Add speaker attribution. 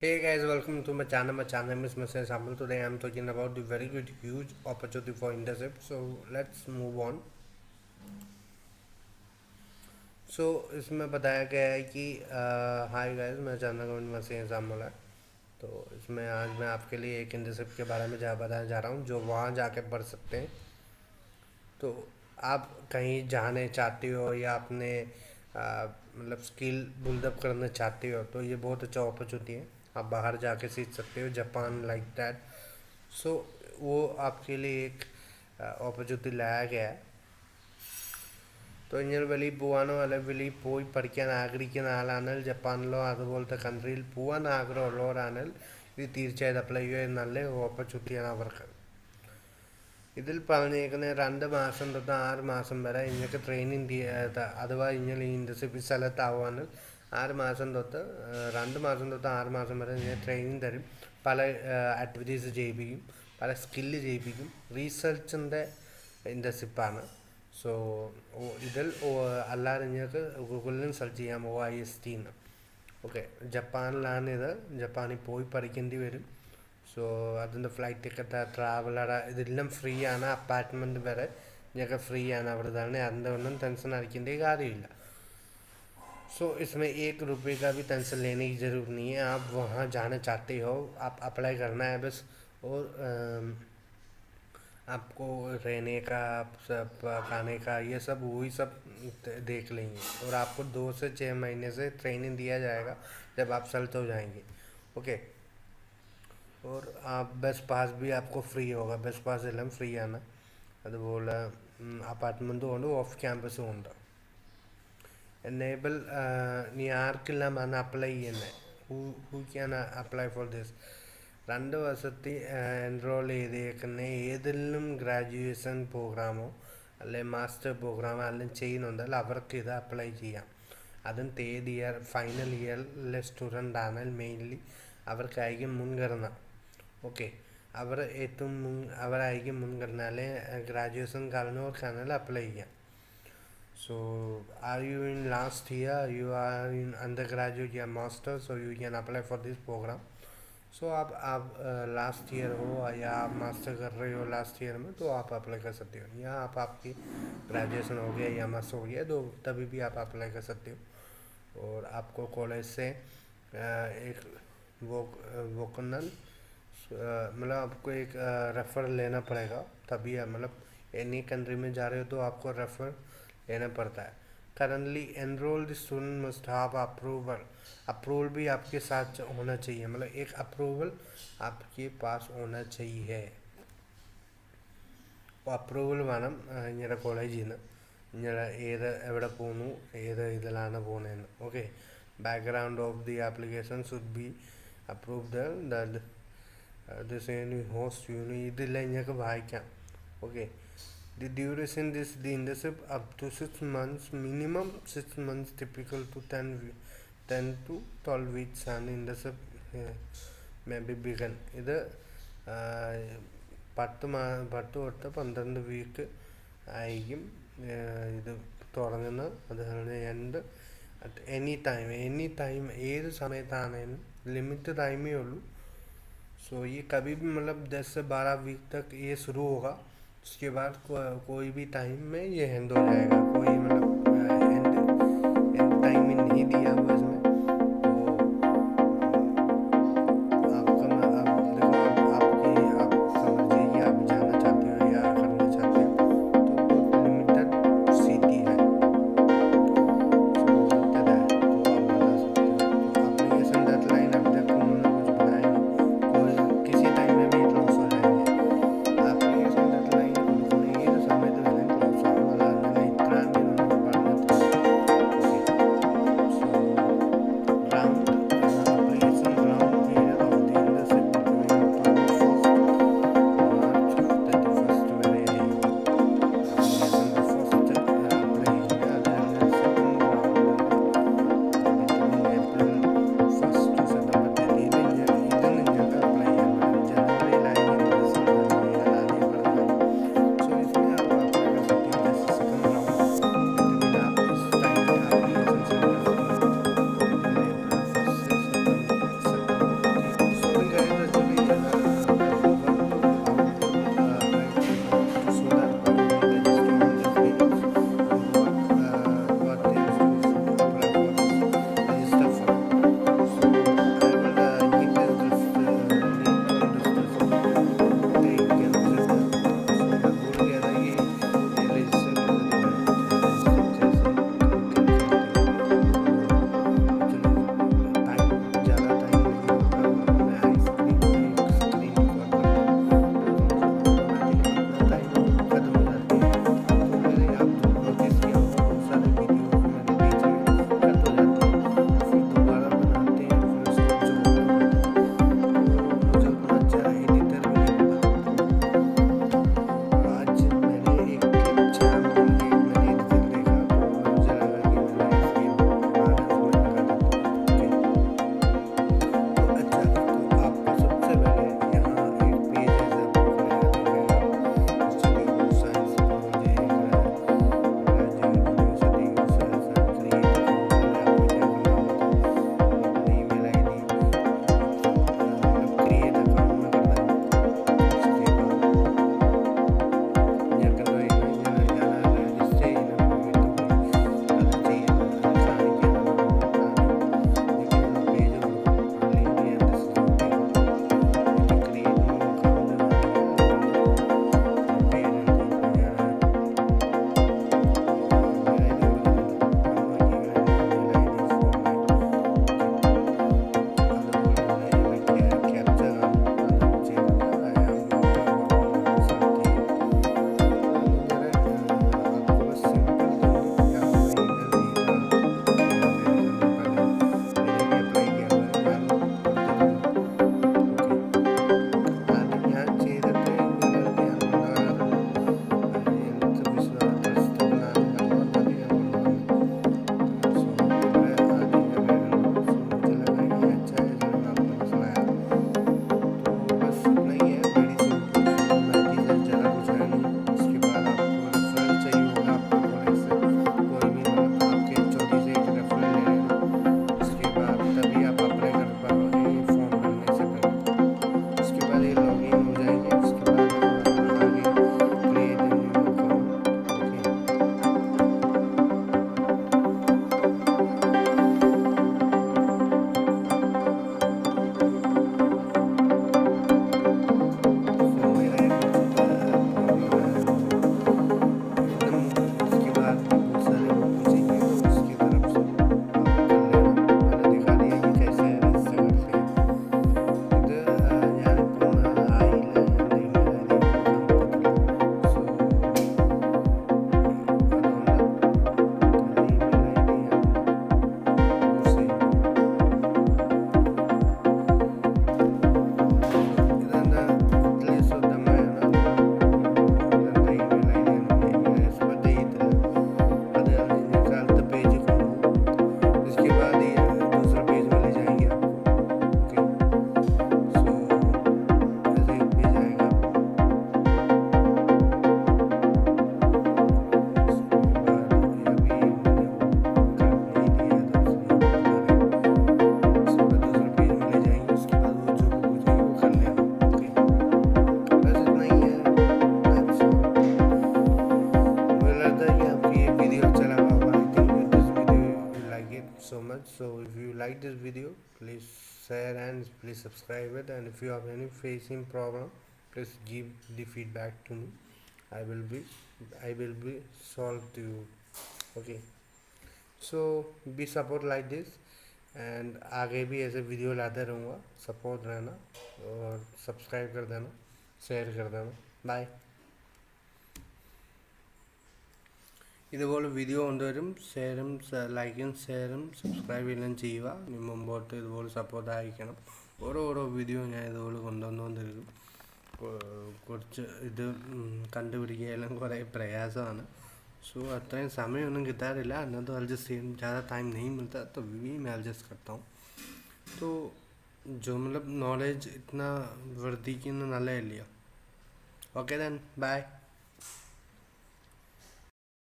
Speaker 1: Hey guys, welcome to my channel. My channel is Mr. Samuel. Today I'm talking about the very good, huge opportunity for internship. So let's move on. इसमें बताया गया है कि hi guys, मेरा channel का नाम मसीह Samuel है। तो इसमें आज मैं आपके लिए एक इंटर्नशिप के बारे में बताने जा रहा हूँ जो वहाँ जाके पढ़ सकते हैं। तो आप कहीं जाने चाहते हो या अपने मतलब स्किल बिल्डअप करना चाहते हो तो ये बहुत अच्छा अपॉर्चुनिटी है। आप बाहर जाके सीख सकते हो, जापान लाइक दैट। सो वो आपके लिए एक अपॉर्चुनिटी लाया गया है. തൊഴിഞ്ഞൽ വെളി പോവാനോ അല്ലെ വെളി പോയി പഠിക്കാൻ ആഗ്രഹിക്കുന്ന ആളാണെങ്കിൽ ജപ്പാനിലോ അതുപോലത്തെ കൺട്രിയിൽ പോകാൻ ആഗ്രഹമുള്ളവരാണെങ്കിൽ ഇത് തീർച്ചയായും അപ്ലൈ ചെയ്യുക. നല്ല ഓപ്പർച്യൂണിറ്റിയാണ് അവർക്ക്. ഇതിൽ പറഞ്ഞേക്കുന്ന 2 മാസം തൊട്ട് 6 മാസം വരെ നിങ്ങൾക്ക് ട്രെയിനിങ് അഥവാ ഇങ്ങനെ ഈ ഇൻഡസ്ട്രി സ്ഥലത്താവുകയാണെങ്കിൽ 6 മാസം തൊട്ട് 2 മാസം തൊട്ട് 6 മാസം വരെ നിങ്ങൾ ട്രെയിനിങ് തരും. പല ആക്ടിവിറ്റീസ് ചെയ്യിപ്പിക്കും, പല സ്കില്ല് ചെയ്യിപ്പിക്കും. റീസർച്ചിൻ്റെ ഇൻഡസ്ട്രിപ്പാണ്. സോ ഇതിൽ അല്ലാതെ നിങ്ങൾക്ക് ഗൂഗിളിലും സെർച്ച് ചെയ്യാം OIST എന്ന്. ഓക്കെ, ജപ്പാനിലാണിത്. ജപ്പാനിൽ പോയി പഠിക്കേണ്ടി വരും. സോ അതിൻ്റെ ഫ്ലൈറ്റ് ടിക്കറ്റ്, ട്രാവലർ ഇതെല്ലാം ഫ്രീ ആണ്. അപ്പാർട്ട്മെൻറ്റ് വരെ ഞങ്ങൾക്ക് ഫ്രീ ആണ് അവിടെ തന്നെ. അതിൻ്റെ ഒന്നും ടെൻഷൻ അടിക്കേണ്ട കാര്യമില്ല. सो इसमें 1 रुपये का भी टेंशन लेने की ज़रूरत नहीं है. आप वहाँ जाना चाहते हो, आप अप्लाई करना है बस. और आपको रहने का, सब खाने का, ये सब वही सब देख लेंगे. और आपको 2 से 6 महीने से ट्रेनिंग दिया जाएगा जब आप सेलेक्ट हो जाएंगे. ओके. और आप बस पास भी आपको फ्री होगा. बस पास എല്ലാം ഫ്രീ ആണ്. അതുപോലെ അപ്പാർട്ട്മെൻറ്റും ഉണ്ട്, ഓഫ് ക്യാമ്പസും ഉണ്ട്. എനേബിൾ നീ ആർക്കെല്ലാമാണ് അപ്ലൈ ചെയ്യുന്നത്? Who can apply for this? 2 വർഷത്തിൽ എൻറോൾ ചെയ്തേക്കുന്ന ഏതെങ്കിലും ഗ്രാജുവേഷൻ പ്രോഗ്രാമോ അല്ലെങ്കിൽ മാസ്റ്റർ പ്രോഗ്രാമോ അല്ലെങ്കിൽ ചെയ്യുന്നുണ്ടെങ്കിൽ അവർക്ക് ഇത് അപ്ലൈ ചെയ്യാം. അതും 3rd ഇയർ ഫൈനൽ ഇയറിലെ സ്റ്റുഡൻ്റ് ആണെങ്കിൽ മെയിൻലി അവർക്കായിരിക്കും മുൻഗണന. ഓക്കെ, അവരായിരിക്കും മുൻഗണന. അല്ലെങ്കിൽ ഗ്രാജുവേഷൻ കഴിഞ്ഞവർക്കാണെങ്കിൽ അപ്ലൈ ചെയ്യാം. So are you in last year, you are in undergraduate या master, so you can apply for this program. So आप लास्ट ईयर हो या आप मास्टर कर रहे हो लास्ट ईयर में, तो आप अप्लाई कर सकते हो. या आपकी ग्रेजुएशन हो गया या मास्टर हो गया तो तभी भी आप अप्लाई कर सकते हो. और आपको कॉलेज से एक वोकनल मतलब आपको एक रेफर लेना पड़ेगा. तभी मतलब एनी कंट्री में जा रहे हो तो आपको रेफर लेना पड़ता है. Currently enrolled student must have approval भी आपके साथ होना चाहिए. मतलब एक अप्रूवल आपके पास होना चाहिए. അപ്രൂവൽ വേണം ഇങ്ങനെ കോളേജിൽ നിന്ന്. ഇങ്ങനെ എവിടെ പോകുന്നു, ഇതിലാണ് പോകുന്നതെന്ന്. Okay, background of the application should be approved. This host ഇതെല്ലാം ഇങ്ങൾക്ക് വായിക്കാം. Okay. The duration this the internship up to 6 months, minimum 6 months, typical to 10 to 12 weeks and internship may be begun. ഇത് 10 തൊട്ട് 12 വീക്ക് ആയിരിക്കും ഇത് തുടങ്ങുന്നത്. അതുപോലെ end at any time ഏത് സമയത്താണേലും लिमिट टाइम ही उल्लू. सो ये कभी भी मतलब 10 से 12 वीक तक ये शुरू होगा. उसके बाद कोई भी टाइम में ये एंड हो जाएगा. कोई मतलब एंड टाइम में नहीं दिया हुआ इसमें. तो आपका आप देखो, आपकी आप समझिए कि आप जाना चाहते हो या करना चाहते हो तो बहुत लिमिटेड सिटी है. लिमिटेड है तो आप बता सकते हो. तो एप्लीकेशन डेडलाइन अभी तक उन्होंने कुछ बनाया नहीं. कोई किसी टाइम में भी क्लोज हो जाएंगे. एप्लीकेशन डेडलाइन ഏത് സമയത്ത് വേണമെങ്കിലും ക്ലോസ് ആവും. അതാണ് ഇത്ര പറഞ്ഞത്. Okay, so please subscribe it, and if you have any facing problem, please give the feedback to me. I will be solved to you. Okay, so be support like this, and आगे भी ऐसे video लाते रहूँगा. Support रहना और subscribe कर देना, share कर देना. ബൈ. ഇതുപോലെ വീഡിയോ കൊണ്ടുവരും. ഷെയറും ലൈക്കും ഷെയറും സബ്സ്ക്രൈബ് എല്ലാം ചെയ്യുക. ഇനി മുമ്പോട്ട് ഇതുപോലെ സപ്പോർട്ട് അയക്കണം. ഓരോ വീഡിയോ ഞാൻ ഇതുപോലെ കൊണ്ടുവന്നുകൊണ്ടിരിക്കും. കുറച്ച് ഇത് കണ്ടുപിടിക്കുക എല്ലാം കുറേ പ്രയാസമാണ്. सो अतने समय उन्हें किताब रिला ना तो एडजस्ट ज़्यादा टाइम नहीं मिलता, तो भी मैं एडजस्ट करता हूँ. तो जो मतलब नॉलेज इतना वर्दी की ना ले लिया. Okay then bye.